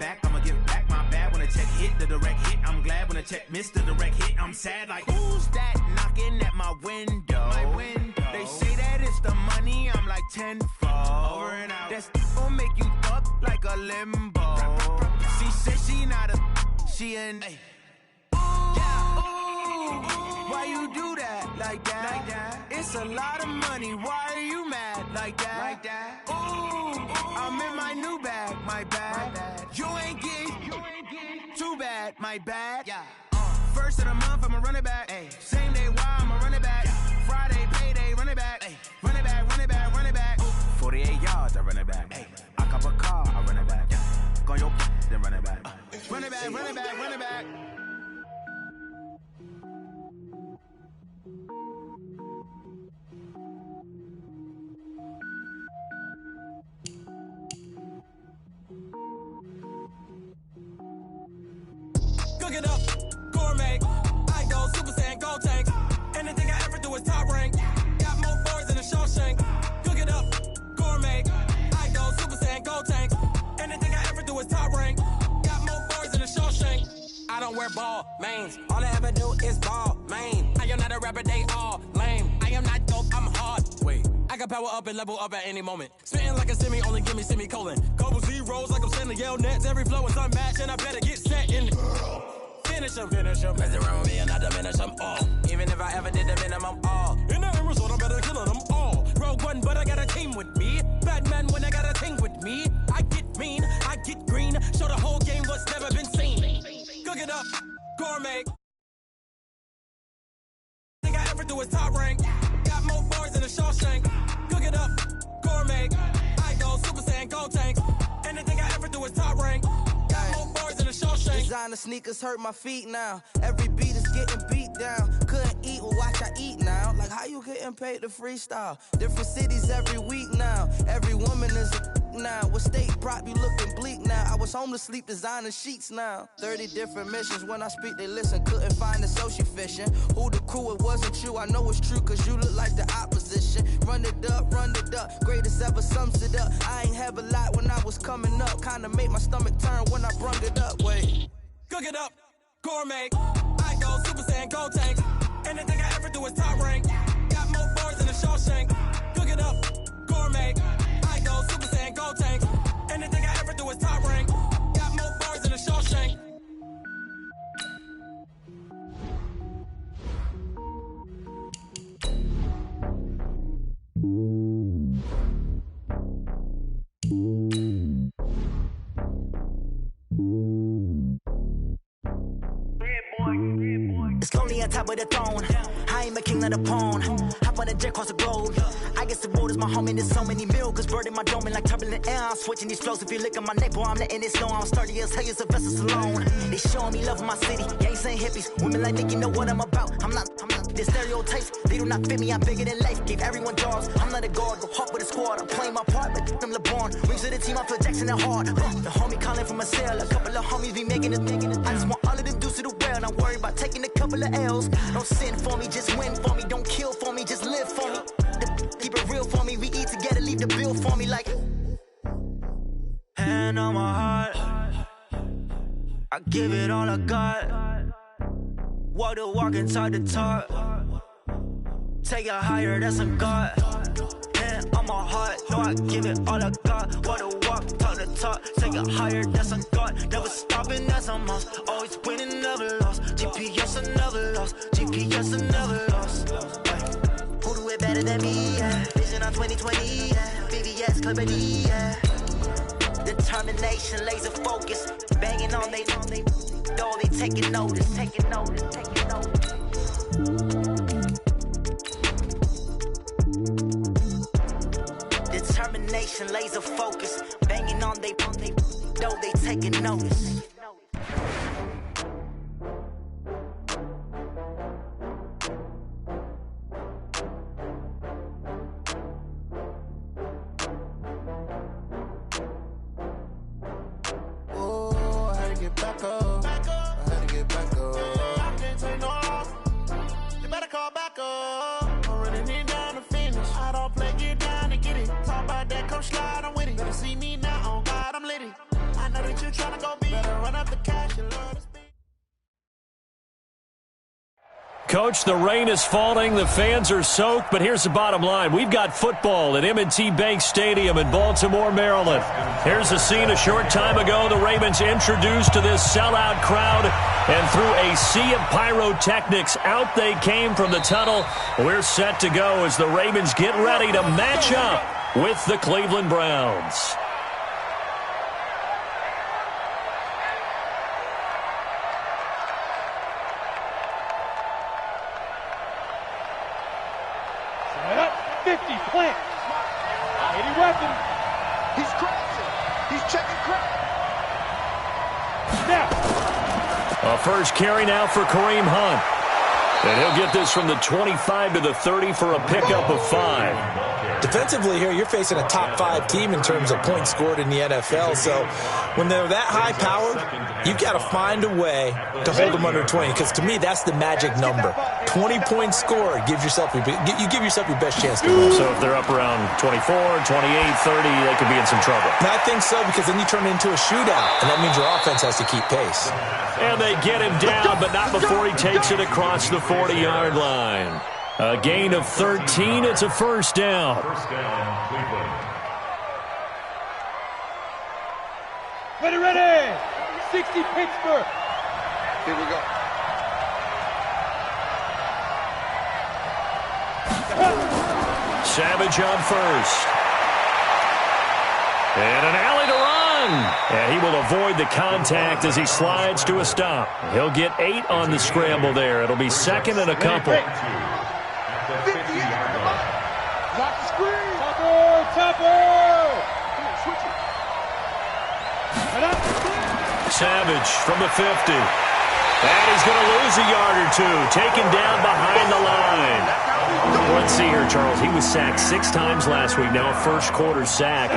back, I'ma give back my bad. When a check hit, the direct hit, I'm glad. When a check missed the direct hit, I'm sad. Like, who's that knocking at my window? They say that it's the money, I'm like tenfold. Over and out. That's gon' make you up like a limbo. She said she not a, she an. Why you do that like that? It's a lot of money. Why are you mad like that? Ooh, I'm in my new bag, my bad. You ain't get too bad, my bad. First of the month, I'ma run it back. Same day, why I'ma run it back. Friday, payday, run it back. Run it back, run it back, run it back. 48 yards, I run it back. I cop a car, I run it back. Go on your then run it back. Run it back, run it back, run it back. Cook it up, gourmet. I go Super Saiyan, gold tank. Anything I ever do is top rank. Got more boys than a Shawshank. Cook it up, gourmet. I go Super Saiyan, gold tank. Anything I ever do is top rank. Got more boys than a Shawshank. I don't wear ball mains. All I ever do is ball main. I am not a rapper, they all lame. I am not dope, I'm hard. Wait, I can power up and level up at any moment. Spitting like a semi, only give me semicolon. Couple zeros like I'm sending yell nets. Every flow is unmatched and I better get set in. Finish them. Mess around with me and I diminish them all. Even if I ever did the minimum all. In the end result, I'm better killing them all. Rogue One, but I got a team with me. Batman when I got a team with me. I get mean, I get green. Show the whole game what's never been seen. Cook it up, gourmet. Thing I ever do is top rank. Got more bars than a Shawshank. Cook it up, gourmet. I go Super Saiyan, gold tank. Anything I ever do is top rank. Designer sneakers hurt my feet now. Every beat is getting beat down. Couldn't eat, well watch I eat now. Like how you getting paid to freestyle? Different cities every week now. Every woman is a now. What state brought you looking bleak now? I was home to sleep designing sheets now. 30 different missions. When I speak they listen. Couldn't find the social fishing. Who the crew? It wasn't you. I know it's true cause you look like the opposition. Run it up. Greatest ever sums it up. I ain't have a lot when I was coming up. Kinda made my stomach turn when I brung it up. Wait. Cook it up, gourmet. I go Super Saiyan, gold tank. Anything I ever do is top rank. Got more bars than a Shawshank. Cook it up, gourmet. I go Super Saiyan, gold tank. Anything I ever do is top rank. Got more bars than a Shawshank. It's lonely on top of the throne. I ain't a king of the pawn. Hop on a jet across the globe. I guess the road is my home and there's so many milkers birding my dome and like turbulent air. I'm switching these flows. If you look at my neck, boy, I'm letting it slow. I'm sturdy as hell, Sylvester Stallone. They showing me love in my city. Gangs ain't hippies. Women like Nick, you know what I'm about. I'm not the stereotypes. They do not fit me. I'm bigger than life. Gave everyone jobs. I'm not a guard. Go hard with a squad. I'm playing my part like them LeBron. Rings to the team. I feel Jackson and hard. The homie calling from a cell. A couple of homies be making it. I just want all of them dudes to do well. Not worry about taking a couple of L's. Don't sin for me, just win for me. Don't kill for me, just live for me. Keep it real for me. We eat together, leave the bill for me like. Hand on my heart, I give it all I got. Walk the walk and talk the talk. Take it higher, that's a God. Hand on my heart, no, I give it all I got. Walk the walk, talk the talk. Take it higher, that's a God. Never stopping, that's a must. Always winning, never lost. GPS, I never lost. GPS, I never lost. Who do it better than me? Yeah. Vision on 2020. Yeah. VVS, Clippity. Yeah. Determination, laser focus. Banging on they door, they taking notice. Determination, laser focus. Banging on they door, they taking notice. Coach, the rain is falling, the fans are soaked, but here's the bottom line. We've got football at M&T Bank Stadium in Baltimore, Maryland. Here's a scene a short time ago. The Ravens introduced to this sellout crowd, and through a sea of pyrotechnics, out they came from the tunnel. We're set to go as the Ravens get ready to match up with the Cleveland Browns. Plant. 80 weapon. He's crossing. He's checking crowd. Now. A first carry now for Kareem Hunt. And he'll get this from the 25 to the 30 for a pickup of 5. Defensively here, you're facing a top 5 team in terms of points scored in the NFL. So when they're that high-powered, you've got to find a way to hold them under 20. Because to me, that's the magic number. 20 points scored, you give yourself your best chance to win. So if they're up around 24, 28, 30, they could be in some trouble. And I think so, because then you turn it into a shootout, and that means your offense has to keep pace. And they get him down, but not before he takes it across the 40-yard line. A gain of 13. It's a first down. Ready. 60 Pittsburgh. Here we go. Savage on first. And an alley to run. And he will avoid the contact as he slides to a stop. He'll get 8 on the scramble there. It'll be second and a couple. Lock the screen. Topper. Savage from the 50. And he's going to lose a yard or two. Taken down behind the line. Let's see here, Charles. He was sacked 6 times last week. Now a first-quarter sack.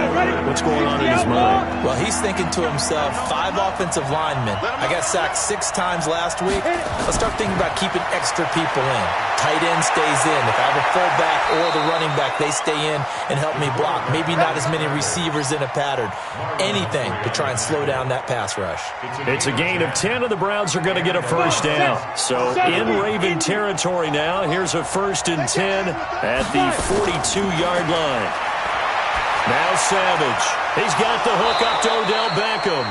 What's going on in his mind? Well, he's thinking to himself, 5 offensive linemen. I got sacked 6 times last week. Let's start thinking about keeping extra people in. Tight end stays in. If I have a fullback or the running back, they stay in and help me block. Maybe not as many receivers in a pattern. Anything to try and slow down that pass rush. It's a gain of 10, and the Browns are going to get a first down. So in Raven territory now, here's a 1st and 10 at the 42-yard line. Now Savage. He's got the hook up to Odell Beckham.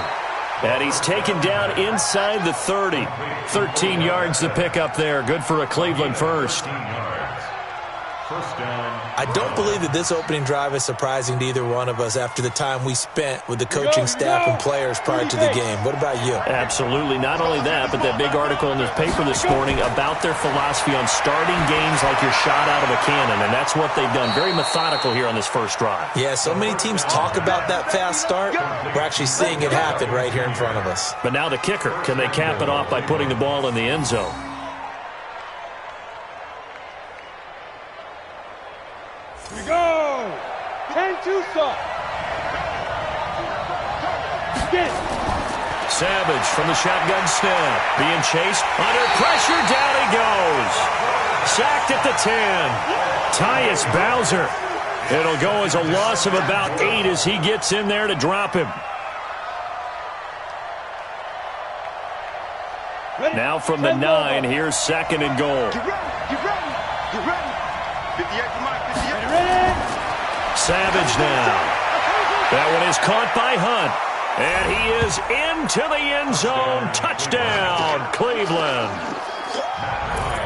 And he's taken down inside the 30. 13 yards to pick up there. Good for a Cleveland first. I don't believe that this opening drive is surprising to either one of us after the time we spent with the coaching staff and players prior to the game. What about you? Absolutely. Not only that, but that big article in the paper this morning about their philosophy on starting games like you're shot out of a cannon, and that's what they've done. Very methodical here on this first drive. Yeah, so many teams talk about that fast start. We're actually seeing it happen right here in front of us. But now the kicker. Can they cap it off by putting the ball in the end zone? Here we go. 10 Tucson. Savage from the shotgun snap. Being chased. Under pressure. Down he goes. Sacked at the 10. Tyus Bowser. It'll go as a loss of about 8 as he gets in there to drop him. Now from the 9, here's 2nd and goal. Get ready. 58 for Mike. 58. Savage now. That one is caught by Hunt. And he is into the end zone. Touchdown, Cleveland.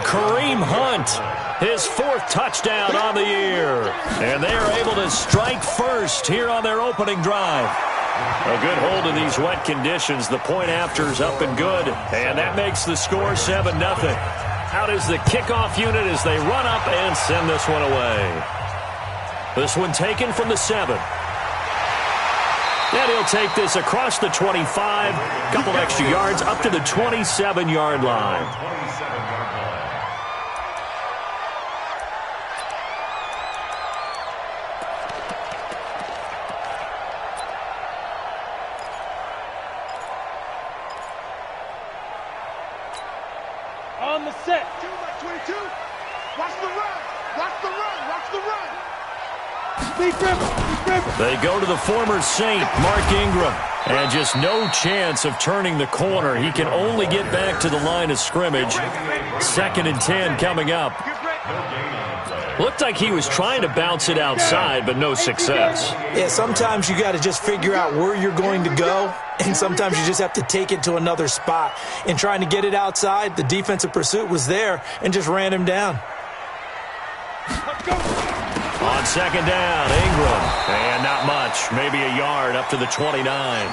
Kareem Hunt, his 4th touchdown on the year. And they are able to strike first here on their opening drive. A good hold in these wet conditions. The point after is up and good. And that makes the score 7-0. Out is the kickoff unit as they run up and send this one away. This one taken from the 7. And he'll take this across the 25. Couple extra yards up to the 27-yard line. On the set. 22. Watch the run. They go to the former Saint, Mark Ingram. And just no chance of turning the corner. He can only get back to the line of scrimmage. 2nd and 10 coming up. Looked like he was trying to bounce it outside, but no success. Yeah, sometimes you got to just figure out where you're going to go, and sometimes you just have to take it to another spot. In trying to get it outside, the defensive pursuit was there and just ran him down. On 2nd down, Ingram. And not much, maybe a yard up to the 29.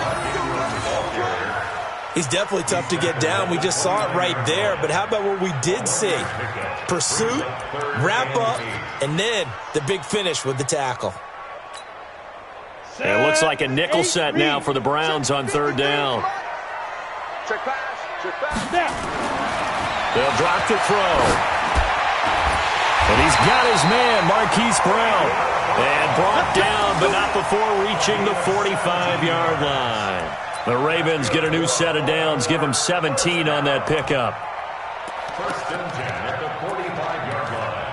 He's definitely tough to get down. We just saw it right there. But how about what we did see? Pursuit, wrap up, and then the big finish with the tackle. It looks like a nickel set now for the Browns on 3rd down. Check pass. They'll drop to throw. And he's got his man, Marquise Brown. And brought down, but not before reaching the 45-yard line. The Ravens get a new set of downs, give them 17 on that pickup. 1st and 10 at the 45-yard line.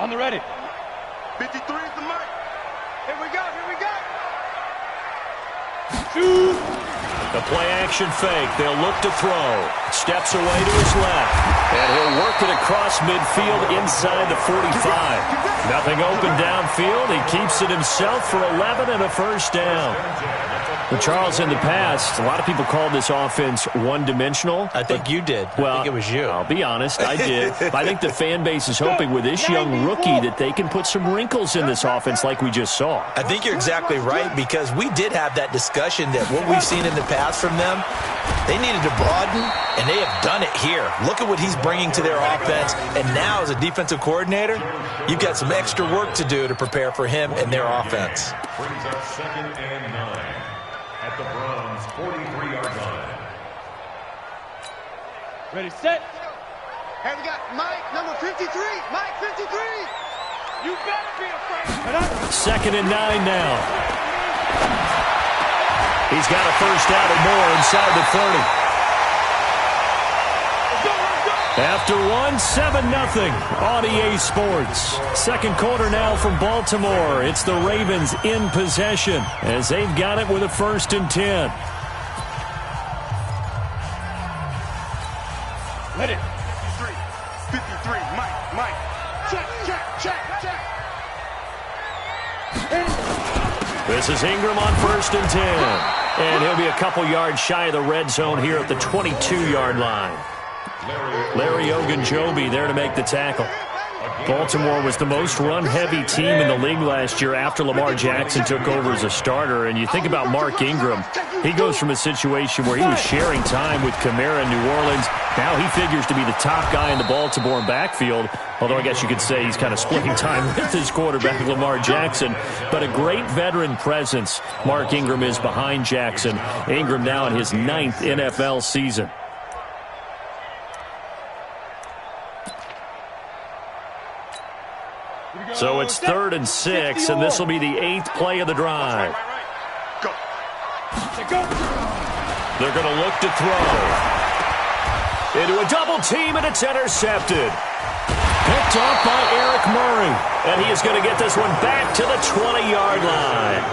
On the ready. 53 is the mark. Here we go. Shoot. The play-action fake. They'll look to throw. Steps away to his left. And he'll work it across midfield inside the 45. Nothing open downfield. He keeps it himself for 11 and a 1st down. Well, Charles, in the past, a lot of people called this offense one-dimensional. I think you did. Well, I think it was you. I'll be honest, I did. I think the fan base is hoping with this young rookie that they can put some wrinkles in this offense like we just saw. I think you're exactly right, because we did have that discussion that what we've seen in the past from them, they needed to broaden, and they have done it here. Look at what he's bringing to their offense, and now as a defensive coordinator, you've got some extra work to do to prepare for him and their offense. Brings up 2nd and 9 at the Browns' 43-yard line. Ready, set. Here we got Mike, number 53. Mike, 53. You better be afraid. 2nd and 9 now. He's got a 1st down or more inside the 30. After 7-0 on EA Sports. 2nd quarter now from Baltimore. It's the Ravens in possession as they've got it with a 1st and 10. Let it. 53, Mike. Check. This is Ingram on 1st and 10. And he'll be a couple yards shy of the red zone here at the 22-yard line. Larry Ogunjobi there to make the tackle. Baltimore was the most run-heavy team in the league last year after Lamar Jackson took over as a starter. And you think about Mark Ingram, he goes from a situation where he was sharing time with Kamara in New Orleans. Now he figures to be the top guy in the Baltimore backfield, although I guess you could say he's kind of splitting time with his quarterback, Lamar Jackson. But a great veteran presence Mark Ingram is behind Jackson. Ingram now in his 9th NFL season. So it's 3rd and 6, and this will be the 8th play of the drive. They're going to look to throw. Into a double team, and it's intercepted. Picked off by Eric Murray, and he is going to get this one back to the 20-yard line.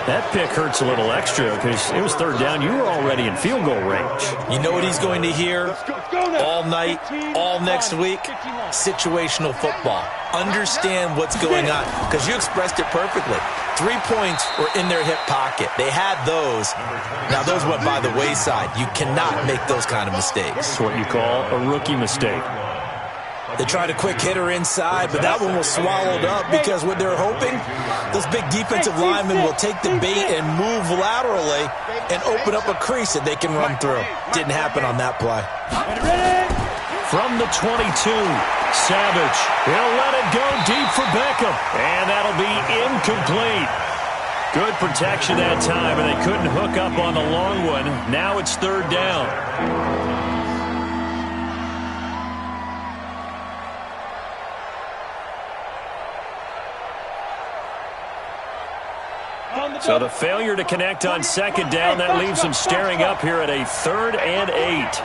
That pick hurts a little extra because it was 3rd down. You were already in field goal range. You know what he's going to hear all night, all next week? Situational football. Understand what's going on, because you expressed it perfectly. 3 points were in their hip pocket. They had those. Now, those went by the wayside. You cannot make those kind of mistakes. It's what you call a rookie mistake. They tried a quick hitter inside, but that one was swallowed up because what they're hoping, those big defensive linemen will take the bait and move laterally and open up a crease that they can run through. Didn't happen on that play. From the 22, Savage. He'll let it go deep for Beckham, and that'll be incomplete. Good protection that time, and they couldn't hook up on the long one. Now it's 3rd down. So the failure to connect on 2nd down, that leaves them staring up here at a 3rd and 8.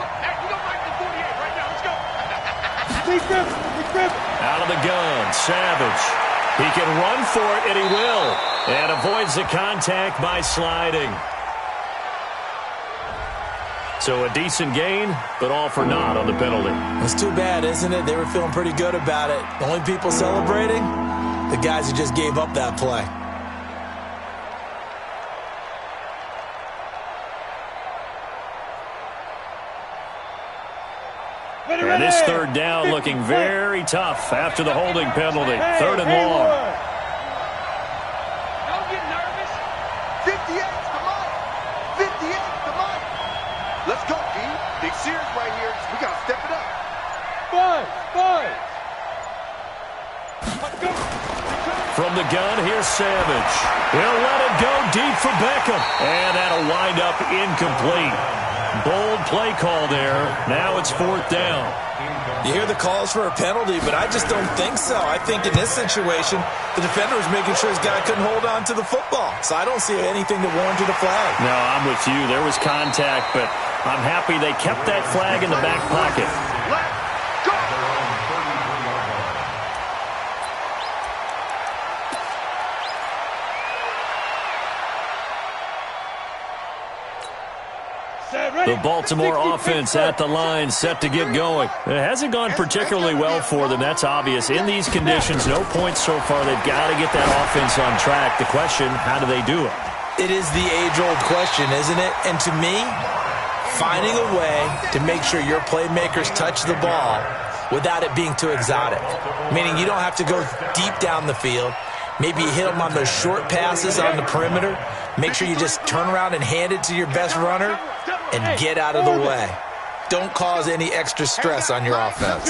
Out of the gun, Savage. He can run for it, and he will. And avoids the contact by sliding. So a decent gain, but all for naught on the penalty. It's too bad, isn't it? They were feeling pretty good about it. The only people celebrating? The guys who just gave up that play. And this third down looking very tough after the holding penalty. Third and long. Don't get nervous. 58's the money. 58's the money. Let's go, D. Big Sears right here. We got to step it up. Five. From the gun, here's Savage. He'll let it go deep for Beckham. And that'll wind up incomplete. Bold play call there. Now it's fourth down. You hear the calls for a penalty, but I just don't think so. I think in this situation, the defender was making sure his guy couldn't hold on to the football. So I don't see anything that warranted a flag. No, I'm with you. There was contact, but I'm happy they kept that flag in the back pocket. Let's go. The Baltimore offense at the line, set to get going. It hasn't gone particularly well for them. That's obvious. In these conditions, no points so far. They've got to get that offense on track. The question, how do they do it? It is the age-old question, isn't it? And to me, finding a way to make sure your playmakers touch the ball without it being too exotic. Meaning you don't have to go deep down the field. Maybe you hit them on those short passes on the perimeter. Make sure you just turn around and hand it to your best runner and get out of the way. Don't cause any extra stress on your offense.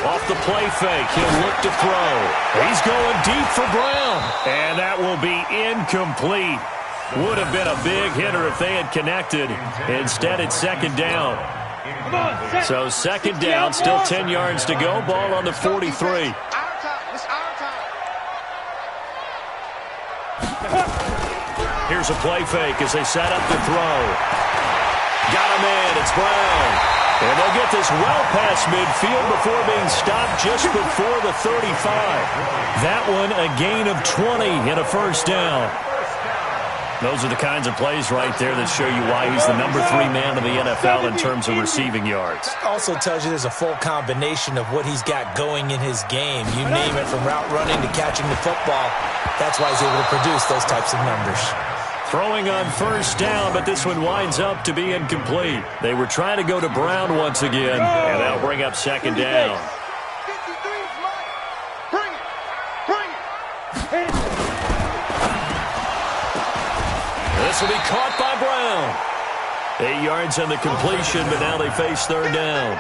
Off the play fake, he'll look to throw. He's going deep for Brown. And that will be incomplete. Would have been a big hitter if they had connected. Instead, it's second down. So second down, still 10 yards to go. Ball on the 43. Here's a play fake as they set up the throw. Got him in. It's Brown. And they'll get this well past midfield before being stopped just before the 35. That one a gain of 20 and a first down. Those are the kinds of plays right there that show you why he's the number 3 man in the NFL in terms of receiving yards. Also tells you there's a full combination of what he's got going in his game. You name it, from route running to catching the football. That's why he's able to produce those types of numbers. Throwing on first down, but this one winds up to be incomplete. They were trying to go to Brown once again, and that'll bring up second down. This will be caught by Brown. 8 yards on the completion, but now they face third down.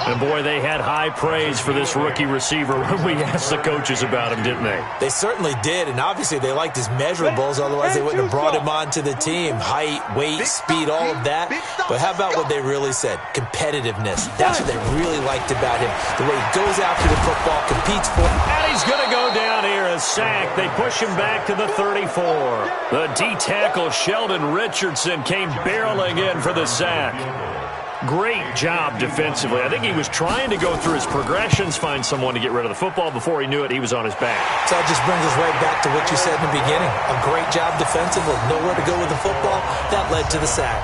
And, boy, they had high praise for this rookie receiver when we asked the coaches about him, didn't they? They certainly did, and obviously they liked his measurables. Otherwise, they wouldn't have brought him onto the team. Height, weight, speed, all of that. But how about what they really said? Competitiveness. That's what they really liked about him. The way he goes after the football, competes for it. And he's going to go down here, a sack. They push him back to the 34. The D-tackle, Sheldon Richardson, came barreling in for the sack. Great job defensively. I think he was trying to go through his progressions, find someone to get rid of the football. Before he knew it, he was on his back. So that just brings us right back to what you said in the beginning. A great job defensively. Nowhere to go with the football. That led to the sack.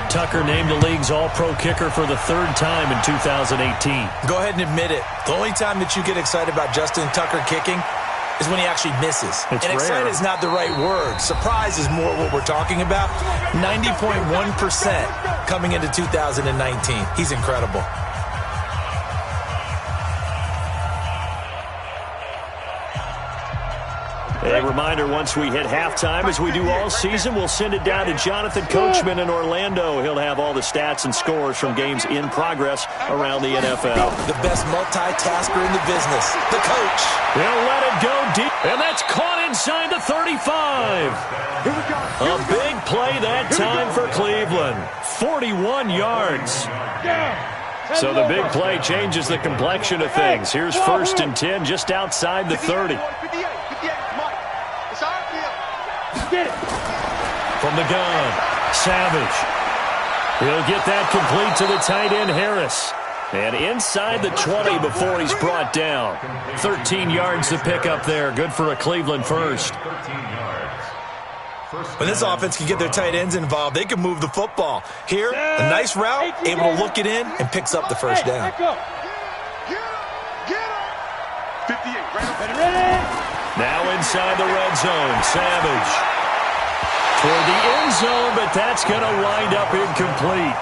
Tucker named the league's all-pro kicker for the third time in 2018. Go ahead and admit it. The only time that you get excited about Justin Tucker kicking is when he actually misses. It's and excited rare. is not the right word. Surprise is more what we're talking about. 90.1% coming into 2019. He's incredible. A reminder, once we hit halftime, as we do all season, we'll send it down to Jonathan Coachman in Orlando. He'll have all the stats and scores from games in progress around the NFL. The best multitasker in the business, the coach. He'll let it go deep, and that's caught inside the 35. A big play that time for Cleveland. 41 yards. So the big play changes the complexion of things. Here's first and 10 just outside the 30. From the gun, Savage. He'll get that complete to the tight end, Harris. And inside the 20 before he's brought down. 13 yards to pick up there. Good for a Cleveland first. 13 yards. When this offense can get their tight ends involved, they can move the football. Here, a nice route, able to look it in, and picks up the first down. 58, right. Now inside the red zone, Savage. Toward the end zone, but that's going to wind up incomplete.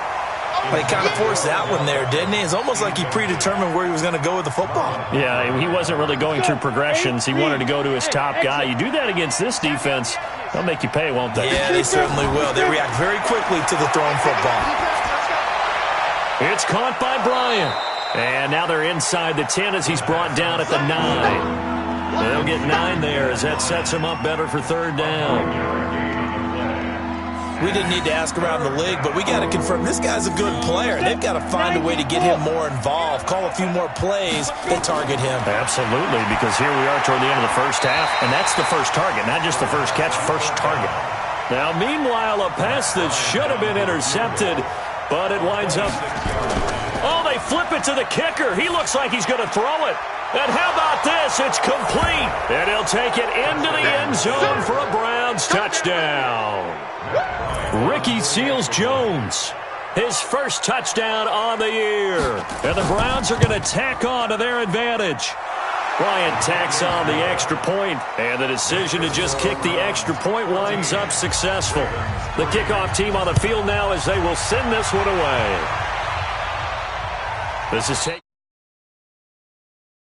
He kind of forced that one there, didn't he? It's almost like he predetermined where he was going to go with the football. Yeah, he wasn't really going through progressions. He wanted to go to his top guy. You do that against this defense, they'll make you pay, won't they? Yeah, they certainly will. They react very quickly to the thrown football. It's caught by Bryant. And now they're inside the 10 as he's brought down at the 9. They'll get 9 there as that sets him up better for third down. We didn't need to ask around the league, but we got to confirm this guy's a good player. They've got to find a way to get him more involved, call a few more plays that target him. Absolutely, because here we are toward the end of the first half, and that's the first target, not just the first catch, first target. Now, meanwhile, a pass that should have been intercepted, but it winds up. Oh, they flip it to the kicker. He looks like he's going to throw it. And how about this? It's complete. And he'll take it into the end zone for a Browns touchdown. Ricky Seals-Jones, his first touchdown on the year. And the Browns are going to tack on to their advantage. Bryant tacks on the extra point, and the decision to just kick the extra point winds up successful. The kickoff team on the field now as they will send this one away. This is taken.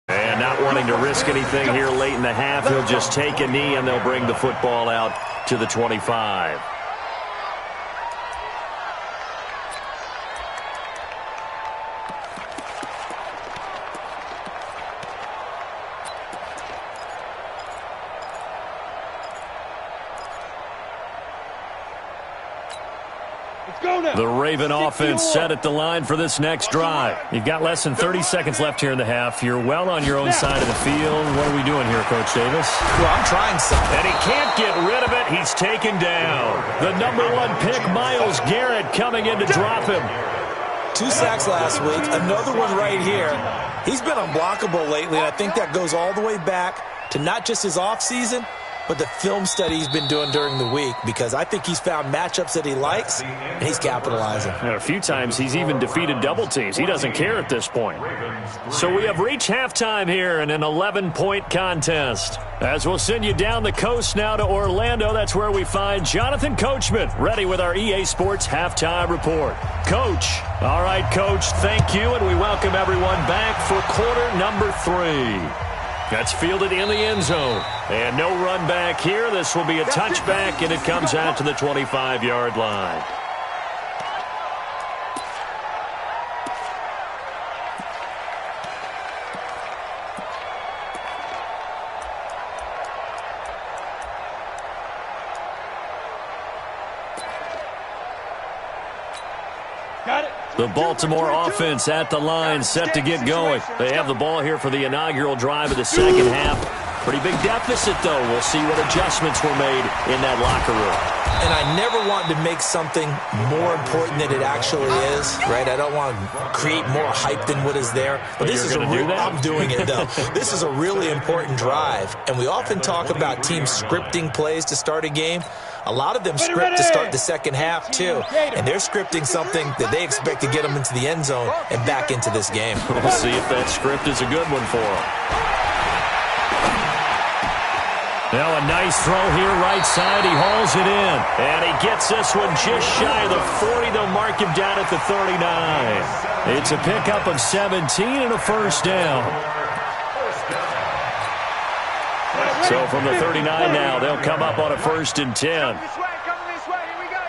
And not wanting to risk anything here late in the half, he'll just take a knee and they'll bring the football out to the 25. The Raven offense set at the line for this next drive. You've got less than 30 seconds left here in the half. You're well on your own side of the field. What are we doing here, Coach Davis? Well, I'm trying something. And he can't get rid of it. He's taken down. The #1 pick, Myles Garrett, coming in to drop him. 2 sacks last week, another one right here. He's been unblockable lately, and I think that goes all the way back to not just his offseason, but the film study he's been doing during the week, because I think he's found matchups that he likes, and he's capitalizing. And a few times he's even defeated double teams. He doesn't care at this point. So we have reached halftime here in an 11-point contest. As we'll send you down the coast now to Orlando, that's where we find Jonathan Coachman, ready with our EA Sports Halftime Report. Coach. All right, Coach, thank you, and we welcome everyone back for quarter number 3. That's fielded in the end zone. And no run back here. This will be a touchback, and it comes out to the 25-yard line. The Baltimore offense at the line, set to get going. They have the ball here for the inaugural drive of the second half. Pretty big deficit, though. We'll see what adjustments were made in that locker room. And I never want to make something more important than it actually is, right? I don't want to create more hype than what is there. But this is I'm doing it, though. This is a really important drive. And we often talk about teams scripting plays to start a game. A lot of them script to start the second half, too. And they're scripting something that they expect to get them into the end zone and back into this game. We'll see if that script is a good one for them. Now a nice throw here, right side. He hauls it in. And he gets this one just shy of the 40. They'll mark him down at the 39. It's a pickup of 17 and a first down. So from the 39 now, they'll come up on a 1st and 10. Coming this way, here we go,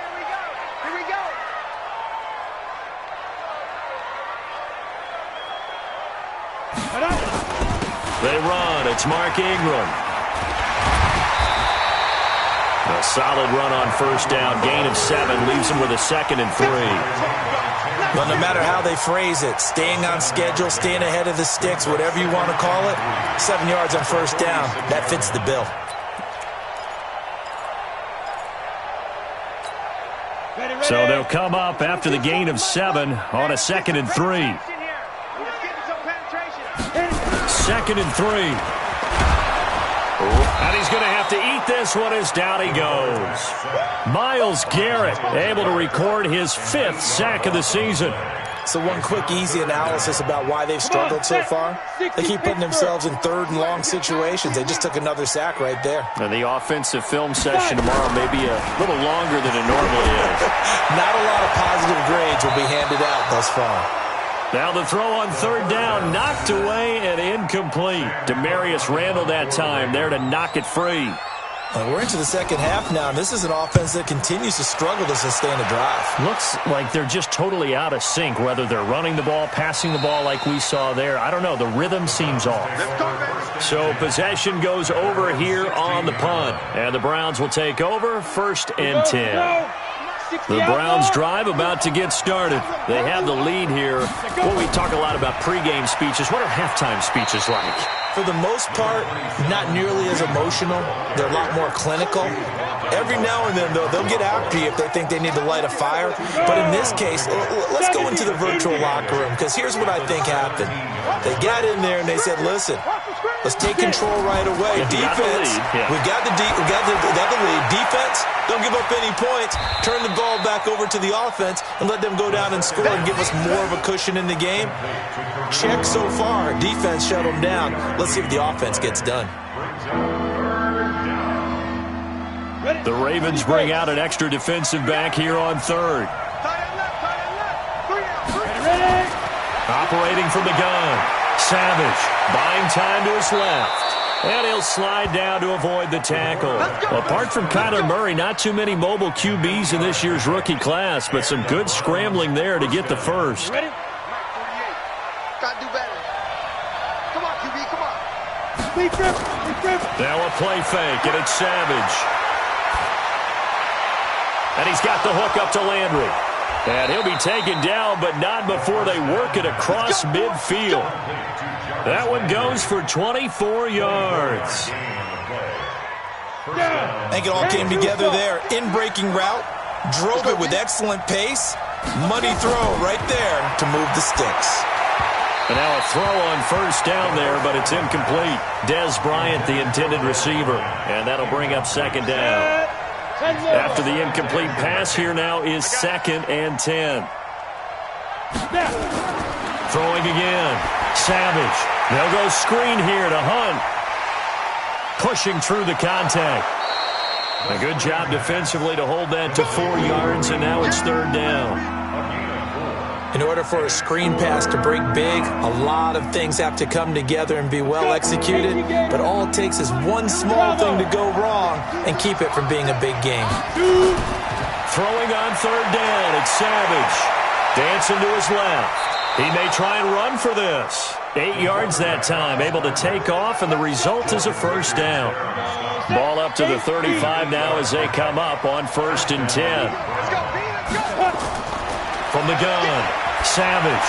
here we go. They run, it's Mark Ingram. A solid run on first down, gain of 7, leaves him with a 2nd and 3. Well, no matter how they phrase it, staying on schedule, staying ahead of the sticks, whatever you want to call it, 7 yards on first down, that fits the bill. So they'll come up after the gain of 7 on a 2nd and 3. 2nd and 3. And he's going to have to eat this one as down he goes. Myles Garrett able to record his 5th sack of the season. So one quick, easy analysis about why they've struggled so far. They keep putting themselves in 3rd and long situations. They just took another sack right there. And the offensive film session tomorrow may be a little longer than it normally is. Not a lot of positive grades will be handed out thus far. Now the throw on 3rd down, knocked away and incomplete. Demarius Randall that time there to knock it free. We're into the 2nd half now, and this is an offense that continues to struggle to sustain a drive. Looks like they're just totally out of sync, whether they're running the ball, passing the ball like we saw there. I don't know. The rhythm seems off. So possession goes over here on the punt, and the Browns will take over 1st and 10. The Browns drive about to get started. They have the lead here. Well, we talk a lot about pregame speeches. What are halftime speeches like? For the most part, not nearly as emotional. They're a lot more clinical. Every now and then, though, they'll get after you if they think they need to light a fire. But in this case, let's go into the virtual locker room, because here's what I think happened. They got in there and they said, listen, let's take control right away. Defense, we got the lead. Defense, don't give up any points. Turn the ball back over to the offense and let them go down and score and give us more of a cushion in the game. Check so far. Defense shut them down. Let's see if the offense gets done. The Ravens bring out an extra defensive back here on 3rd. Operating from the gun. Savage buying time to his left. And he'll slide down to avoid the tackle. Apart from Kyler Murray, not too many mobile QBs in this year's rookie class, but some good scrambling there to get the first. Gotta do better. Come on, QB, come on. Now a play fake, and it's Savage. And he's got the hook up to Landry. And he'll be taken down, but not before they work it across midfield. That one goes for 24 yards. I think it all came together there. In-breaking route, drove it with excellent pace. Money throw right there to move the sticks. And now a throw on 1st down there, but it's incomplete. Dez Bryant, the intended receiver. And that'll bring up 2nd down. After the incomplete pass, here now is 2nd and 10. Throwing again. Savage. They'll go screen here to Hunt. Pushing through the contact. A good job defensively to hold that to 4 yards, and now it's 3rd down. In order for a screen pass to break big, a lot of things have to come together and be well executed, but all it takes is one small thing to go wrong and keep it from being a big game. Throwing on 3rd down, it's Savage. Dancing to his left. He may try and run for this. 8 yards that time, able to take off, and the result is a 1st down. Ball up to the 35 now as they come up on 1st and 10. From the gun, Savage.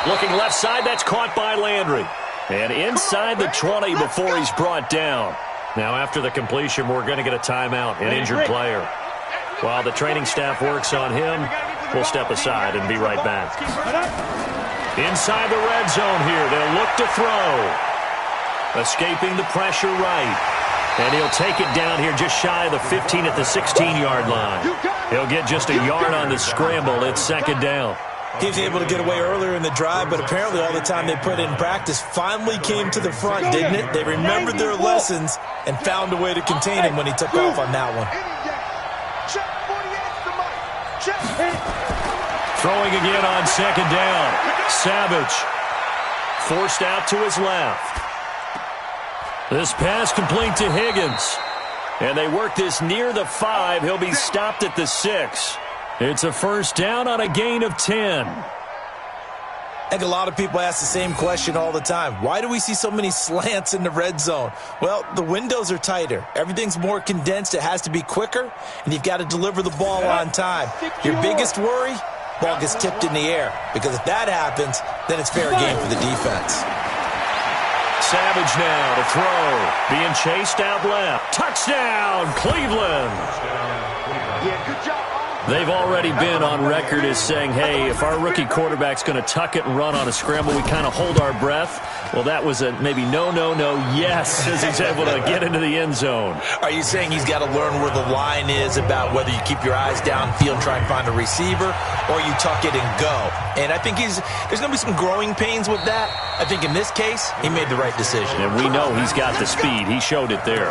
Looking left side, that's caught by Landry. And inside the 20 before he's brought down. Now after the completion, we're going to get a timeout, an injured player. While the training staff works on him, we'll step aside and be right back. Inside the red zone here, they'll look to throw. Escaping the pressure right. And he'll take it down here just shy of the 15 at the 16-yard line. He'll get just a yard on the scramble. It's 2nd down. He was able to get away earlier in the drive, but apparently all the time they put in practice finally came to the front, didn't it? They remembered their lessons and found a way to contain him when he took off on that one. Throwing again on 2nd down. Savage forced out to his left. This pass complete to Higgins. And they work this near the 5. He'll be stopped at the 6. It's a 1st down on a gain of 10. I think a lot of people ask the same question all the time. Why do we see so many slants in the red zone? Well, the windows are tighter. Everything's more condensed. It has to be quicker, and you've got to deliver the ball on time. Your biggest worry? Ball gets tipped in the air, because if that happens, then it's fair game for the defense. Savage now to throw. Being chased out left. Touchdown, Cleveland. Yeah, good job, They've already been on record as saying, hey, if our rookie quarterback's going to tuck it and run on a scramble, we kind of hold our breath. Well, that was a maybe no, yes, as he's able to get into the end zone. Are you saying he's got to learn where the line is about whether you keep your eyes downfield and try and find a receiver, or you tuck it and go? And I think there's going to be some growing pains with that. I think in this case, he made the right decision. And we know he's got the speed. He showed it there.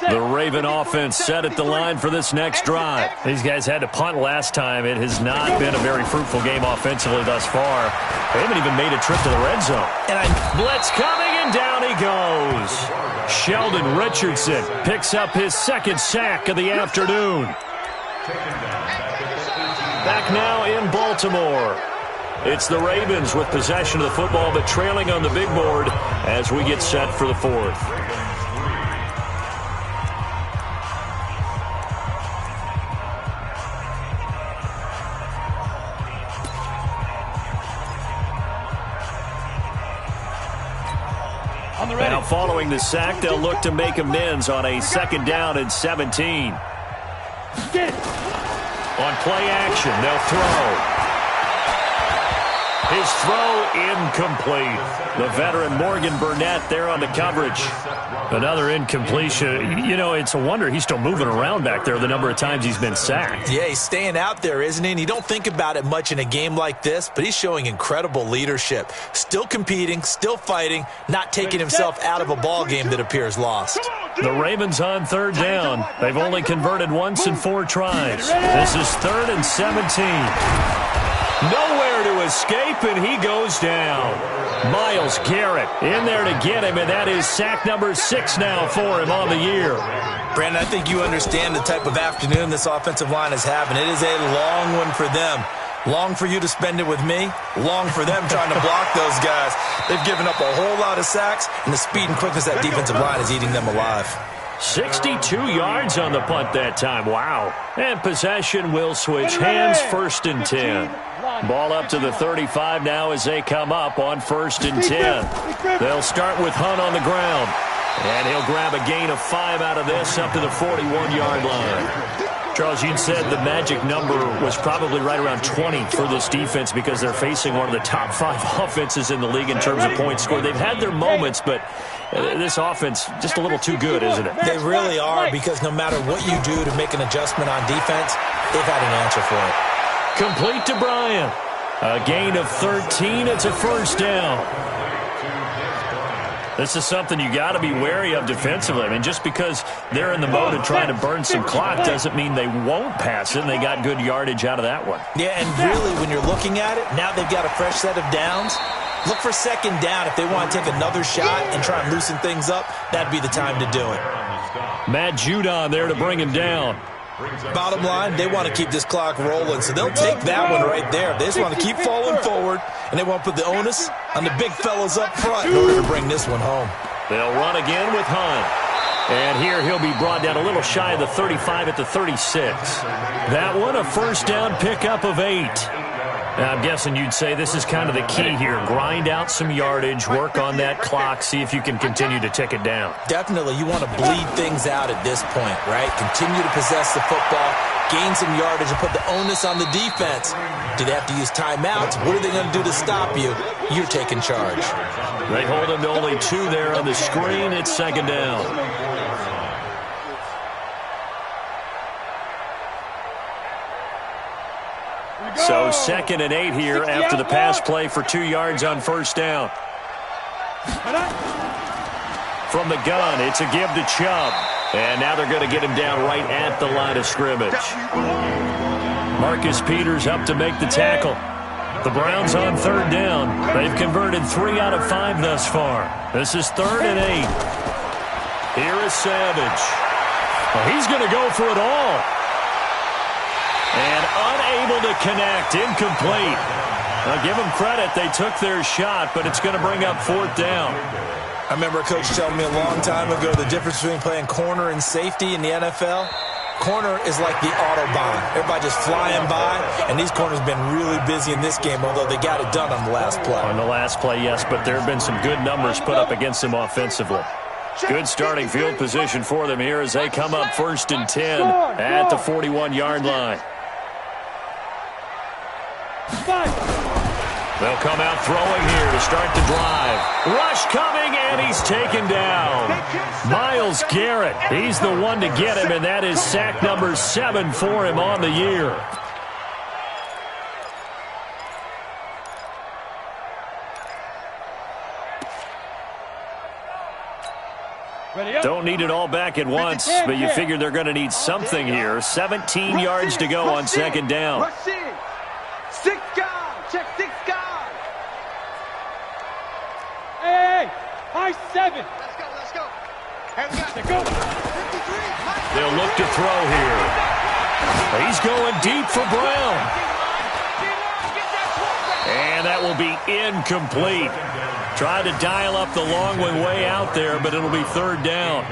The Raven offense set at the line for this next drive. These guys had to punt last time. It has not been a very fruitful game offensively thus far. They haven't even made a trip to the red zone. Blitz coming, and down he goes. Sheldon Richardson picks up his second sack of the afternoon. Back now in Baltimore. It's the Ravens with possession of the football, but trailing on the big board as we get set for the fourth. Now following the sack, they'll look to make amends on a 2nd down and 17. On play action, they'll throw. His throw incomplete. The veteran Morgan Burnett there on the coverage. Another incompletion. You know, it's a wonder he's still moving around back there the number of times he's been sacked. Yeah, he's staying out there, isn't he? And you don't think about it much in a game like this, but he's showing incredible leadership. Still competing, still fighting, not taking himself out of a ball game that appears lost. The Ravens on 3rd down. They've only converted once in 4 tries. This is 3rd and 17. Nowhere to escape, and he goes down. Myles Garrett in there to get him, and that is sack number 6 now for him on the year. Brandon, I think you understand the type of afternoon this offensive line is having. It is a long one for them. Long for you to spend it with me. Long for them trying to block those guys. They've given up a whole lot of sacks, and the speed and quickness of that defensive line is eating them alive. 62 yards on the punt that time. Wow. And possession will switch hands. 1st and 10. Ball up to the 35 now as they come up on 1st and 10. They'll start with Hunt on the ground. And he'll grab a gain of 5 out of this up to the 41-yard line. Charles, you said the magic number was probably right around 20 for this defense because they're facing one of the top 5 offenses in the league in terms of points scored. They've had their moments, but this offense just a little too good, isn't it? They really are, because no matter what you do to make an adjustment on defense, they've had an answer for it. Complete to Bryant. A gain of 13. It's a 1st down. This is something you got to be wary of defensively. I mean, just because they're in the mode of trying to burn some clock doesn't mean they won't pass it, and they got good yardage out of that one. Yeah, and really, when you're looking at it, now they've got a fresh set of downs. Look for 2nd down. If they want to take another shot and try and loosen things up, that'd be the time to do it. Matt Judon there to bring him down. Bottom line, they want to keep this clock rolling, so they'll take that one right there. They just want to keep falling forward, and they want to put the onus on the big fellas up front in order to bring this one home. They'll run again with Hunt. And here he'll be brought down a little shy of the 35 at the 36. That one a 1st down pickup of 8. Now, I'm guessing you'd say this is kind of the key here. Grind out some yardage, work on that clock, see if you can continue to tick it down. Definitely. You want to bleed things out at this point, right? Continue to possess the football, gain some yardage, and put the onus on the defense. Do they have to use timeouts? What are they going to do to stop you? You're taking charge. They hold him to only 2 there on the screen. It's 2nd down. So 2nd and 8 here after the pass play for 2 yards on 1st down. From the gun, it's a give to Chubb. And now they're going to get him down right at the line of scrimmage. Marcus Peters up to make the tackle. The Browns on 3rd down. They've converted 3 out of 5 thus far. This is 3rd and 8. Here is Savage. Well, he's going to go for it all. And unable to connect, incomplete. Now give them credit, they took their shot, but it's going to bring up 4th down. I remember a coach telling me a long time ago the difference between playing corner and safety in the NFL corner is like the Autobahn. Everybody just flying by, and these corners have been really busy in this game, although they got it done on the last play. On the last play, yes, but there have been some good numbers put up against them offensively. Good starting field position for them here as they come up 1st and 10 at the 41-yard line. They'll come out throwing here to start the drive. Rush coming, and he's taken down. Myles Garrett, he's the one to get him, and that is sack number 7 for him on the year. Don't need it all back at once, but you figure they're going to need something here. 17 yards to go on 2nd down. 6 guys. Check 6 guys. Hey, high 7. Let's go. Hey, we got to go. They'll look to throw here. He's going deep for Brown. And that will be incomplete. Tried to dial up the long one way out there, but it'll be 3rd down.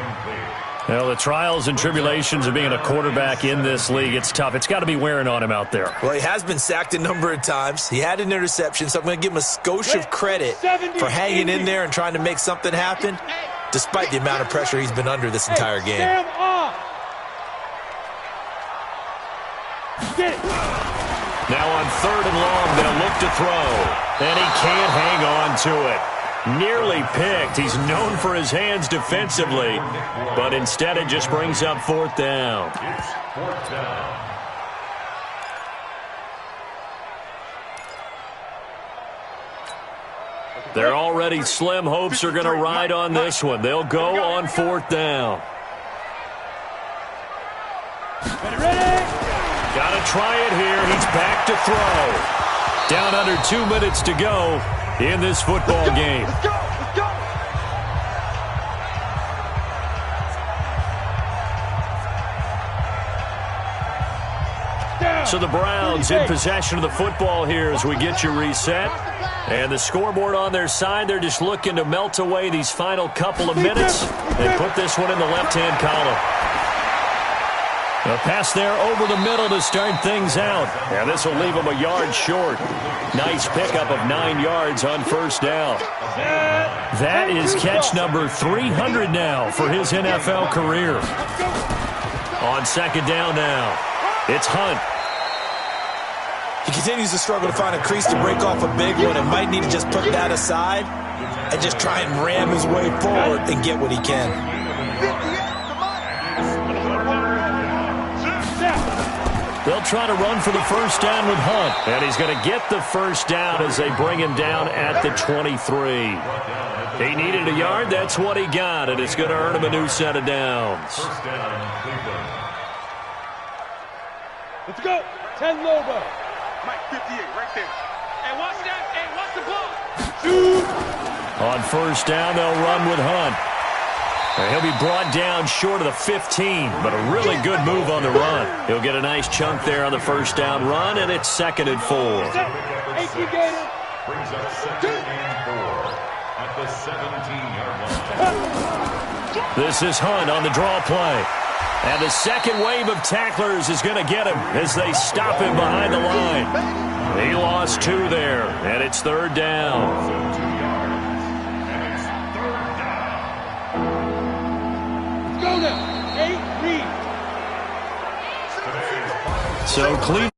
Well, the trials and tribulations of being a quarterback in this league, it's tough. It's got to be wearing on him out there. Well, he has been sacked a number of times. He had an interception, so I'm going to give him a skosh of credit for hanging in there and trying to make something happen, despite the amount of pressure he's been under this entire game. Now on 3rd and long, they'll look to throw. And he can't hang on to it. Nearly picked. He's known for his hands defensively, but instead it just brings up 4th down. It's 4th down. They're already slim hopes are going to ride on this one. They'll go on 4th down. Got to try it here. He's back to throw. Down under 2 minutes to go in this football game. Let's go. So the Browns in possession of the football here as we get you reset. And the scoreboard on their side, they're just looking to melt away these final couple of minutes and put this one in the left-hand column. A pass there over the middle to start things out. And this will leave him a yard short. Nice pickup of 9 yards on 1st down. That is catch number 300 now for his NFL career. On 2nd down now, it's Hunt. He continues to struggle to find a crease to break off a big one and might need to just put that aside and just try and ram his way forward and get what he can. They'll try to run for the 1st down with Hunt. And he's going to get the 1st down as they bring him down at the 23. He needed a yard. That's what he got. And it's going to earn him a new set of downs. 1st down, Cleveland. Let's go. 10 Lobo. Mike, 58, right there. Hey, watch that. Hey, watch the ball. Shoot. On 1st down, they'll run with Hunt. And he'll be brought down short of the 15, but a really good move on the run. He'll get a nice chunk there on the 1st down run, and it's 2nd and 4. Brings up 2nd and 4 at the 17-yard line. This is Hunt on the draw play. And the second wave of tacklers is going to get him as they stop him behind the line. He lost 2 there, and it's 3rd down. So Cleveland